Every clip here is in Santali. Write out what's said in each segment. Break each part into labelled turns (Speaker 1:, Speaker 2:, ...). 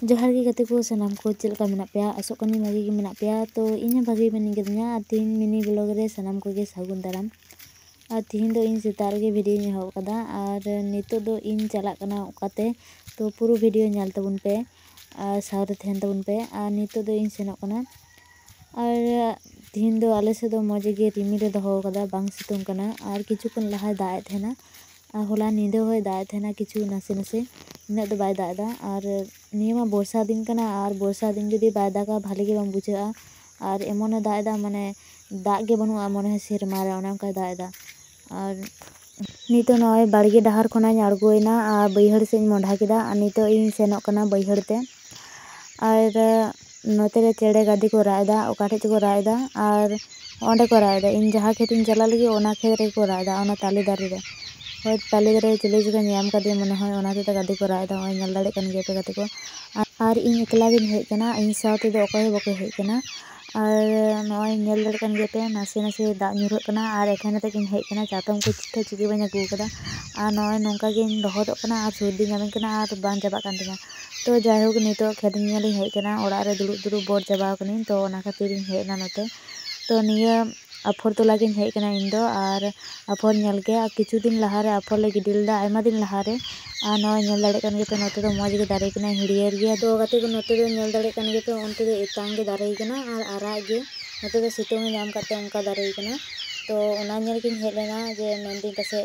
Speaker 1: जोहार गे गाते को सानाम को चेल का मेना पेया आसोग कनी भागी गे मेना पेया। तो इन भागी मेनी गेदिया तीन मिनी ब्लॉग रे सानाम को गे सागुन दाराम। और तिहिन दो इन सेता रे भिडियो एहब कदा और नितो दो इन चला कना ओकाते। तो पुरो भिडियो नेल तबुन पे और सावरे तहन तबुन पे। और नितो दो इन सेनोग कना और तिहिन दो आले से दो मजे गे रिमिल दोहो कदा बांग सितुंग कना और किछुक्षण लहा दाग ए तहना और होला नींदे होय दाग ए तहना किछु नासे नासे इना दो बाय दाग दा। और नियमा बर्षा दिन कना और बर्षा दिन जुदी बाय दागा भाले गे बांग बुझागा और एमन दाग दा माने दाग गे बनुआ मने है सेरमा रे ओना ओंका दाग दा। और नितो नय बाड़गे डाहार खनाኝ आड़गोयना और बैहड़ से मोंढा केदा और नितो इन सेनोग कना बैहड़ ते। और नोते रे चेड़े गादी को राग दा ओका ठेच को राग दा और ओंडे को राग दा इन जहाँ खेत इन चला लगी ओना खेत रे को राग दा ओना ताले दारे रे होय ताले दारे चले जगह ᱧᱟᱢ ᱠᱟᱫᱮ ᱢᱚᱱᱮ ᱦᱚᱭ ᱚᱱᱟ ᱛᱮ ᱜᱟᱹᱰᱤ ᱠᱚ ᱨᱟᱜ ᱮᱫᱟ ᱱᱚᱜᱼᱚᱭ ᱧᱮᱞ ᱫᱟᱲᱮᱭᱟᱜ ᱠᱟᱱ ᱜᱮᱭᱟ ᱯᱮ ᱜᱟᱛᱮ ᱠᱚ। ᱟᱨ ᱤᱧ ᱮᱠᱞᱟ ᱜᱤᱧ ᱦᱮᱡ ᱠᱟᱱᱟ ᱤᱧ ᱥᱟᱶᱛᱮ ᱫᱚ ᱚᱠᱚᱭ ᱦᱚᱸ ᱵᱟᱠᱚ ᱦᱮᱡ ᱠᱟᱱᱟ। और नॉय ᱧᱮᱞ ᱫᱟᱲᱮᱭᱟᱜ ᱠᱟᱱ ᱜᱮᱭᱟ ᱯᱮ ᱱᱟᱥᱮ ᱱᱟᱥᱮ ᱫᱟᱜ ᱧᱩᱨᱦᱟᱹᱜ ᱠᱟᱱᱟ और एखाने तक ᱤᱧ ᱦᱮᱡ ᱠᱟᱱᱟ ᱪᱟᱛᱚᱢ ᱠᱚ ᱪᱤᱠᱟᱹ ᱵᱟᱹᱧ ᱟᱹᱜᱩ ᱠᱟᱫᱟ। और नॉय ᱱᱚᱝᱠᱟ ᱜᱤᱧ ᱞᱚᱦᱚᱫᱚᱜ ᱠᱟᱱᱟ और ᱥᱚᱨᱫᱤ ᱧᱟᱢᱤᱧ ᱠᱟᱱᱟ और ᱵᱟᱝ ᱪᱟᱵᱟᱜ ᱠᱟᱱ ᱛᱤᱧᱟ। तो जायहोक नितो खेत ᱧᱮᱞᱤᱧ ᱦᱮᱡ ᱠᱟᱱᱟ ᱚᱲᱟᱜ ᱨᱮ ᱫᱩᱲᱩᱵ ᱫᱩᱲᱩᱵ ᱵᱚᱨ ᱪᱟᱵᱟᱣ ᱠᱟᱹᱱᱟᱹᱧ। तो ᱚᱱᱟ ᱠᱷᱟᱹᱛᱤᱨᱤᱧ ᱦᱮᱡ ᱮᱱᱟ ᱱᱚᱛᱮ। तो निया आफर तोला गिन हेज कना इन दो और आफर नेल के किछु दिन लहा रे आफर ले गिडिल दा आयमा दिन लहा रे। और नॉय नेल दाड़े कन गे पे नोते दो मौज गे दारे कना हिड़ियर गे। तो गाते को नोते दो नेल दाड़े कन गे पे ओनते दो एतांग गे दारे कना और आराग गे नोते दो सितुंग ᱧᱟᱢ काते ओनका दारे कना। तो ओना नेल गिन हेज लेना जे मेंदी पासे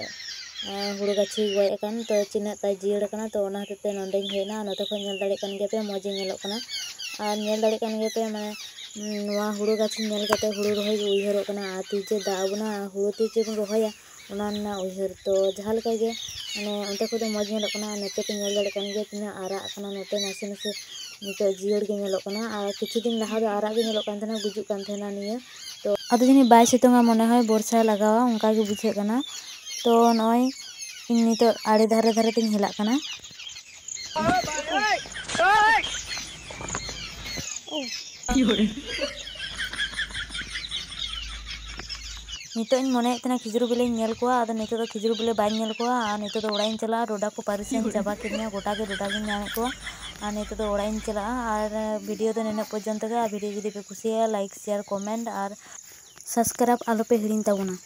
Speaker 1: हुड़ू गाछी गय अकान तो चिना ताई जियड़ कना। तो ओना हते नोंडेኝ हेजना नोते खो नेल दाड़े कन गे पे मौज नेलोग कना। और नेल दाड़े कन गे पे माने नोआ हुड़ू गाछी नेल काते हुड़ू रोहय गे उयहरग कना और तीजे दा आबुना हुड़ू तीजे बन रोहया ओना ना उयहर। तो जहाँ लेका गे माने ओंते खो दो मौज नेलोग कना। नोते पे नेल दाड़े कन गे तिना आराग कना नोते नासे नासे नितो जियड़ गे नेलोग कना। और किछु दिन लहा दो आराग गे नेलोग कान तहना गुजुग कान तहना निया। तो आदो जनी बाय सितुंगा मने होय बर्षा लगावा ओंका गे बुझाग कना। तो नय इन नितो आड़े धारे धारे तिन हेलाग कना। नितो इन मने इतना खिजुर बिले नेल कोआ आदो नितो दो खिजुर बिले बाय नेल कोआ और नितो दो ओड़ा इन चला रोडा को पारिसेन चाबा किदिया गोटा गे रोडा गे नामे कोआ। और नितो दो ओड़ा इन चला और वीडियो दो नेने पर्यंत गे। वीडियो जुदी पे कुसिया लाइक शेयर कमेंट और सब्सक्राइब आलो पे हिड़िन ताबोना।